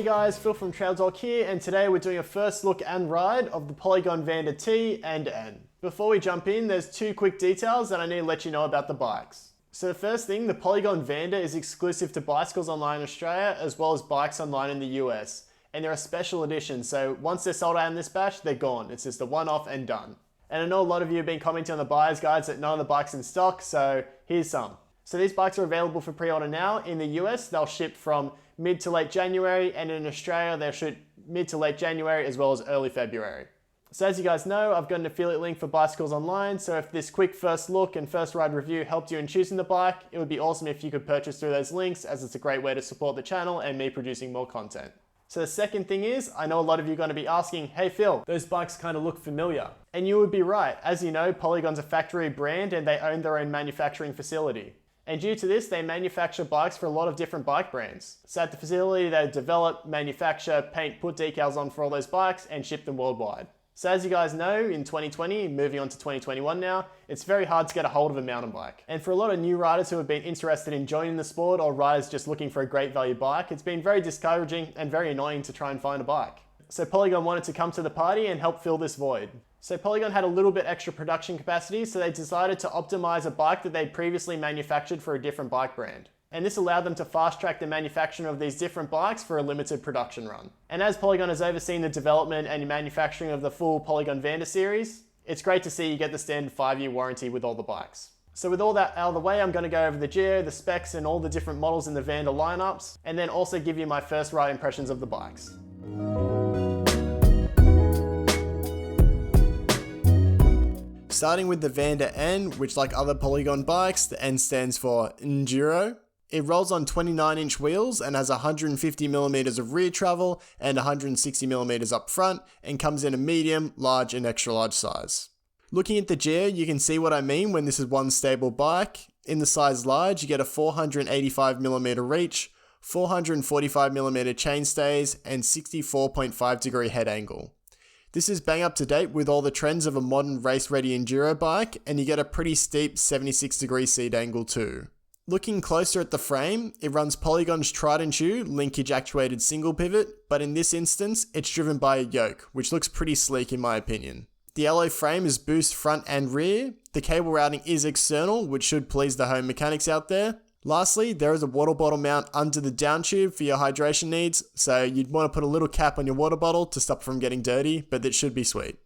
Hey guys, Phil from Trail Talk here, and today we're doing a first look and ride of the Polygon Vander T and N. Before we jump in, there's two quick details that I need to let you know about the bikes. So the first thing, the Polygon Vander is exclusive to Bicycles Online in Australia as well as Bikes Online in the US. And they're a special edition, so once they're sold out in this batch, they're gone. It's just a one-off and done. And I know a lot of you have been commenting on the buyer's guides that none of the bikes in stock, so here's some. So these bikes are available for pre-order now. In the US, they'll ship from mid to late January, and in Australia, they'll ship mid to late January as well as early February. So as you guys know, I've got an affiliate link for Bicycles Online, so if this quick first look and first ride review helped you in choosing the bike, it would be awesome if you could purchase through those links, as it's a great way to support the channel and me producing more content. So the second thing is, I know a lot of you are going to be asking, hey Phil, those bikes kind of look familiar. And you would be right. As you know, Polygon's a factory brand and they own their own manufacturing facility. And due to this, they manufacture bikes for a lot of different bike brands. So at the facility, they develop, manufacture, paint, put decals on for all those bikes and ship them worldwide. So as you guys know, in 2020, moving on to 2021 now, it's very hard to get a hold of a mountain bike. And for a lot of new riders who have been interested in joining the sport or riders just looking for a great value bike, it's been very discouraging and very annoying to try and find a bike. So Polygon wanted to come to the party and help fill this void. So Polygon had a little bit extra production capacity, so they decided to optimize a bike that they'd previously manufactured for a different bike brand. And this allowed them to fast track the manufacturing of these different bikes for a limited production run. And as Polygon has overseen the development and manufacturing of the full Polygon Vander series, it's great to see you get the standard 5-year warranty with all the bikes. So with all that out of the way, I'm going to go over the geo, the specs, and all the different models in the Vander lineups, and then also give you my first ride impressions of the bikes. Starting with the Vander N, which like other Polygon bikes, the N stands for Enduro. It rolls on 29-inch wheels and has 150mm of rear travel and 160mm up front, and comes in a medium, large and extra large size. Looking at the geo, you can see what I mean when this is one stable bike. In the size large, you get a 485mm reach, 445mm chain stays, and 64.5 degree head angle. This is bang up to date with all the trends of a modern race-ready enduro bike, and you get a pretty steep 76 degree seat angle too. Looking closer at the frame, it runs Polygon's tried and true linkage actuated single pivot, but in this instance, it's driven by a yoke, which looks pretty sleek in my opinion. The alloy frame is boost front and rear. The cable routing is external, which should please the home mechanics out there. Lastly, there is a water bottle mount under the down tube for your hydration needs, so you'd want to put a little cap on your water bottle to stop it from getting dirty, but that should be sweet.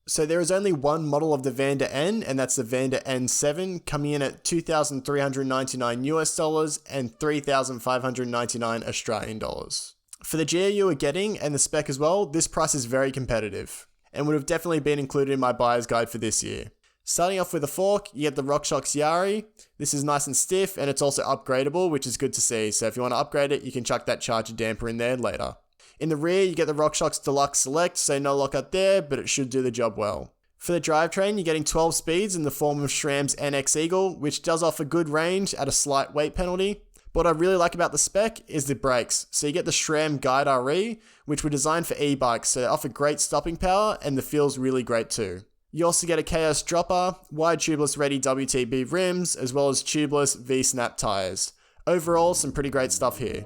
So there is only one model of the Vander N, and that's the Vander N7, coming in at $2,399 US and 3,599 Australian dollars. For the geo you are getting, and the spec as well, this price is very competitive, and would have definitely been included in my buyer's guide for this year. Starting off with a fork, you get the RockShox Yari. This is nice and stiff, and it's also upgradable, which is good to see. So if you want to upgrade it, you can chuck that charger damper in there later. In the rear, you get the RockShox Deluxe Select, so no lockout there, but it should do the job well. For the drivetrain, you're getting 12 speeds in the form of SRAM's NX Eagle, which does offer good range at a slight weight penalty. But what I really like about the spec is the brakes. So you get the SRAM Guide RE, which were designed for e-bikes, so they offer great stopping power, and the feel's really great too. You also get a Chaos dropper, wide tubeless ready WTB rims, as well as tubeless V-snap tires. Overall, some pretty great stuff here.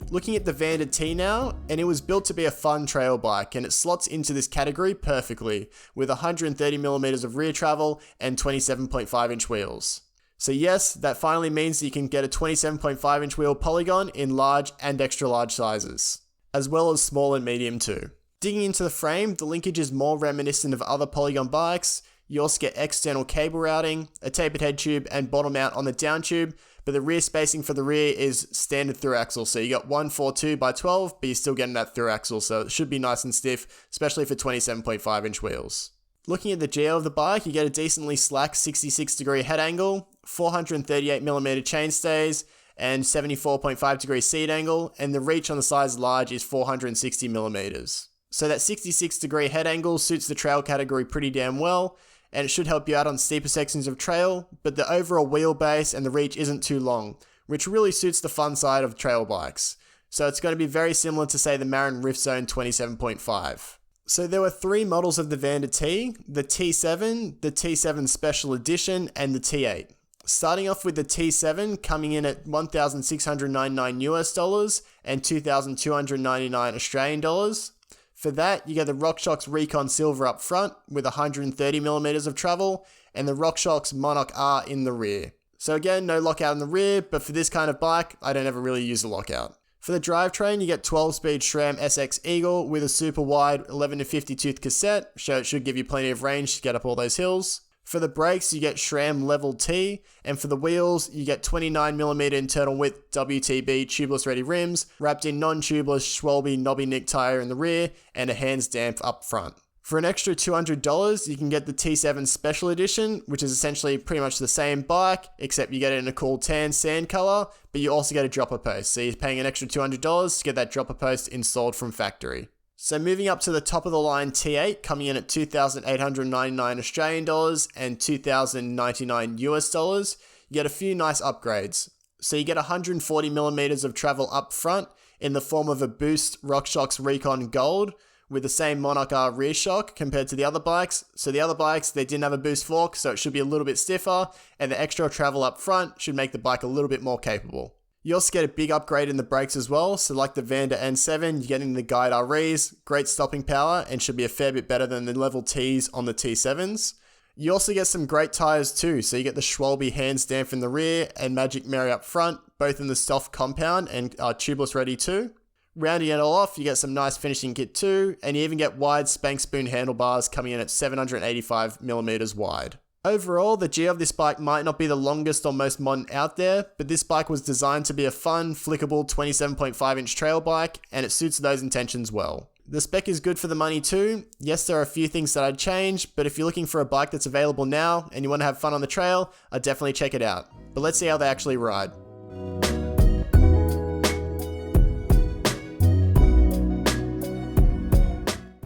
Looking at the Vander T now, and it was built to be a fun trail bike, and it slots into this category perfectly, with 130mm of rear travel and 27.5-inch wheels. So yes, that finally means that you can get a 27.5-inch wheel Polygon in large and extra large sizes, as well as small and medium too. Digging into the frame, the linkage is more reminiscent of other Polygon bikes. You also get external cable routing, a tapered head tube and bottom mount on the down tube, but the rear spacing for the rear is standard through axle, so you got 142x12, but you're still getting that through axle, so it should be nice and stiff, especially for 27.5-inch wheels. Looking at the geo of the bike, you get a decently slack 66 degree head angle, 438mm chain stays, and 74.5 degree seat angle, and the reach on the size large is 460mm. So that 66 degree head angle suits the trail category pretty damn well, and it should help you out on steeper sections of trail, but the overall wheelbase and the reach isn't too long, which really suits the fun side of trail bikes. So it's going to be very similar to say the Marin Rift Zone 27.5. So there were three models of the Vander T, the T7, the T7 Special Edition, and the T8. Starting off with the T7 coming in at $1,699 US and 2,299 Australian dollars. For that, you get the RockShox Recon Silver up front with 130mm of travel and the RockShox Monarch R in the rear. So again, no lockout in the rear, but for this kind of bike, I don't ever really use the lockout. For the drivetrain, you get 12-speed SRAM SX Eagle with a super wide 11 to 50 tooth cassette, so it should give you plenty of range to get up all those hills. For the brakes, you get SRAM Level T, and for the wheels, you get 29mm internal width WTB tubeless ready rims, wrapped in non-tubeless Schwalbe knobby nick tire in the rear, and a hands damp up front. For an extra $200, you can get the T7 Special Edition, which is essentially pretty much the same bike, except you get it in a cool tan sand color, but you also get a dropper post, so you're paying an extra $200 to get that dropper post installed from factory. So moving up to the top of the line T8, coming in at 2,899 Australian dollars and 2,099 US dollars, you get a few nice upgrades. So you get 140mm of travel up front in the form of a Boost RockShox Recon Gold with the same Monarch R rear shock compared to the other bikes. So the other bikes, they didn't have a boost fork, so it should be a little bit stiffer, and the extra travel up front should make the bike a little bit more capable. You also get a big upgrade in the brakes as well, so like the Vander N7, you're getting the Guide REs, great stopping power, and should be a fair bit better than the Level Ts on the T7s. You also get some great tyres too, so you get the Schwalbe Hands Damp in the rear and Magic Mary up front, both in the soft compound and are tubeless ready too. Rounding it all off, you get some nice finishing kit too, and you even get wide spank spoon handlebars coming in at 785mm wide. Overall, the G of this bike might not be the longest or most modern out there, but this bike was designed to be a fun, flickable 27.5-inch trail bike, and it suits those intentions well. The spec is good for the money too. Yes, there are a few things that I'd change, but if you're looking for a bike that's available now and you want to have fun on the trail, I'd definitely check it out. But let's see how they actually ride.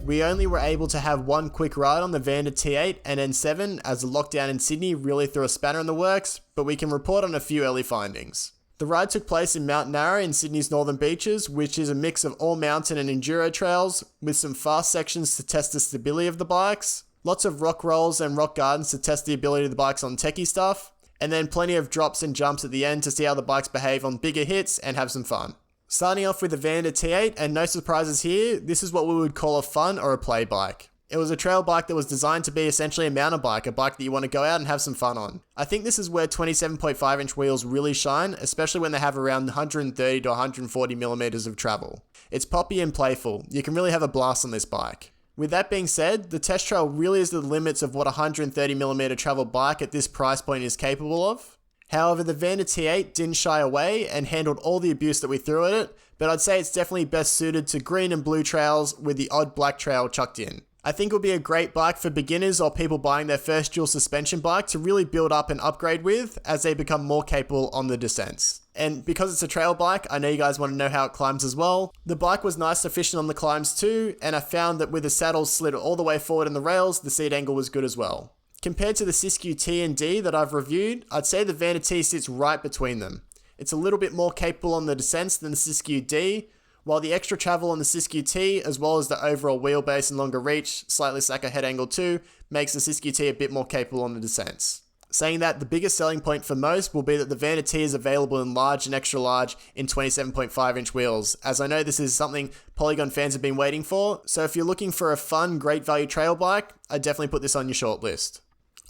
We only were able to have one quick ride on the Vander T8 and N7 as the lockdown in Sydney really threw a spanner in the works, but we can report on a few early findings. The ride took place in Mount Narra in Sydney's northern beaches, which is a mix of all mountain and enduro trails, with some fast sections to test the stability of the bikes, lots of rock rolls and rock gardens to test the ability of the bikes on techie stuff, and then plenty of drops and jumps at the end to see how the bikes behave on bigger hits and have some fun. Starting off with the Vander T8, and no surprises here, this is what we would call a fun or a play bike. It was a trail bike that was designed to be essentially a mountain bike, a bike that you want to go out and have some fun on. I think this is where 27.5-inch wheels really shine, especially when they have around 130 to 140mm of travel. It's poppy and playful. You can really have a blast on this bike. With that being said, the test trail really is the limits of what a 130mm travel bike at this price point is capable of. However, the Vander T8 didn't shy away and handled all the abuse that we threw at it, but I'd say it's definitely best suited to green and blue trails with the odd black trail chucked in. I think it would be a great bike for beginners or people buying their first dual suspension bike to really build up and upgrade with as they become more capable on the descents. And because it's a trail bike, I know you guys want to know how it climbs as well. The bike was nice and efficient on the climbs too, and I found that with the saddle slid all the way forward in the rails, the seat angle was good as well. Compared to the Siskiyou T and D that I've reviewed, I'd say the Vander T sits right between them. It's a little bit more capable on the descents than the Siskiyou D, while the extra travel on the Siskiyou T, as well as the overall wheelbase and longer reach, slightly slacker head angle too, makes the Siskiyou T a bit more capable on the descents. Saying that, the biggest selling point for most will be that the Vander T is available in large and extra large in 27.5-inch wheels, as I know this is something Polygon fans have been waiting for, so if you're looking for a fun, great value trail bike, I'd definitely put this on your shortlist.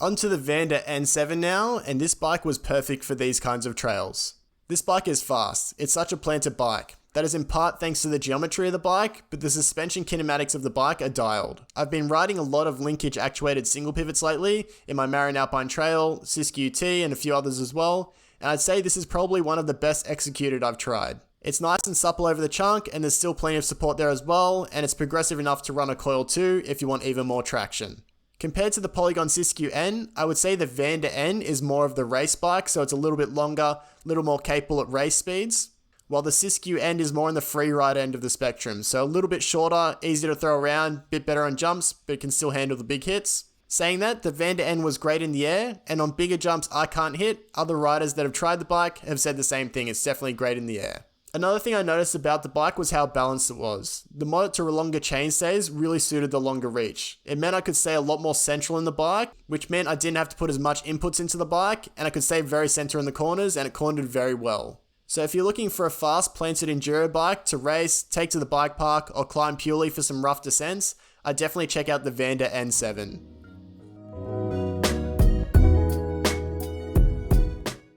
Onto the Vander N7 now, and this bike was perfect for these kinds of trails. This bike is fast. It's such a planted bike. That is in part thanks to the geometry of the bike, but the suspension kinematics of the bike are dialed. I've been riding a lot of linkage actuated single pivots lately in my Marin Alpine Trail, Siskiyou T, and a few others as well, and I'd say this is probably one of the best executed I've tried. It's nice and supple over the chunk, and there's still plenty of support there as well, and it's progressive enough to run a coil too if you want even more traction. Compared to the Polygon Siskiyou N, I would say the Vander N is more of the race bike, so it's a little bit longer, a little more capable at race speeds, while the Siskiyou N is more on the free ride end of the spectrum, so a little bit shorter, easier to throw around, bit better on jumps, but can still handle the big hits. Saying that, the Vander N was great in the air, and on bigger jumps I can't hit. Other riders that have tried the bike have said the same thing, it's definitely great in the air. Another thing I noticed about the bike was how balanced it was. The moderate to longer chainstays really suited the longer reach. It meant I could stay a lot more central in the bike, which meant I didn't have to put as much inputs into the bike, and I could stay very center in the corners, and it cornered very well. So if you're looking for a fast planted enduro bike to race, take to the bike park, or climb purely for some rough descents, I'd definitely check out the Vander N7.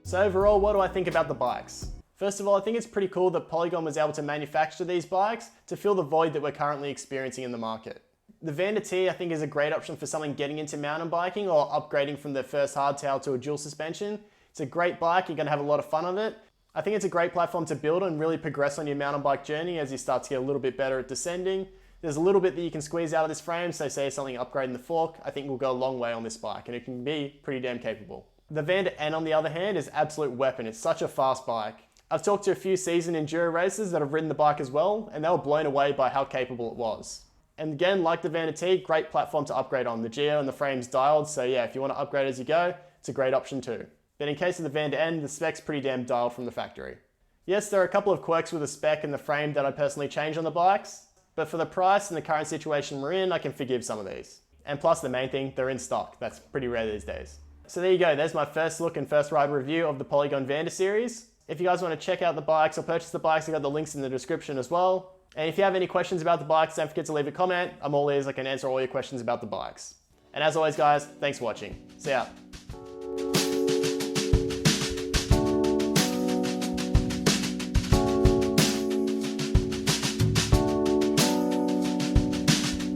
So overall, what do I think about the bikes? First of all, I think it's pretty cool that Polygon was able to manufacture these bikes to fill the void that we're currently experiencing in the market. The Vander T, I think, is a great option for someone getting into mountain biking or upgrading from their first hardtail to a dual suspension. It's a great bike, you're going to have a lot of fun on it. I think it's a great platform to build and really progress on your mountain bike journey as you start to get a little bit better at descending. There's a little bit that you can squeeze out of this frame, so say something upgrading the fork, I think will go a long way on this bike, and it can be pretty damn capable. The Vander N, on the other hand, is an absolute weapon. It's such a fast bike. I've talked to a few seasoned enduro racers that have ridden the bike as well, and they were blown away by how capable it was. And again, like the Vander T, great platform to upgrade on. The geo and the frame's dialed, so yeah, if you want to upgrade as you go, it's a great option too. But in case of the Vander N, the spec's pretty damn dialed from the factory. Yes, there are a couple of quirks with the spec and the frame that I personally change on the bikes, but for the price and the current situation we're in, I can forgive some of these. And plus the main thing, they're in stock. That's pretty rare these days. So there you go, there's my first look and first ride review of the Polygon Vander series. If you guys want to check out the bikes or purchase the bikes, I've got the links in the description as well. And if you have any questions about the bikes, don't forget to leave a comment. I'm all ears, I can answer all your questions about the bikes. And as always guys, thanks for watching. See ya.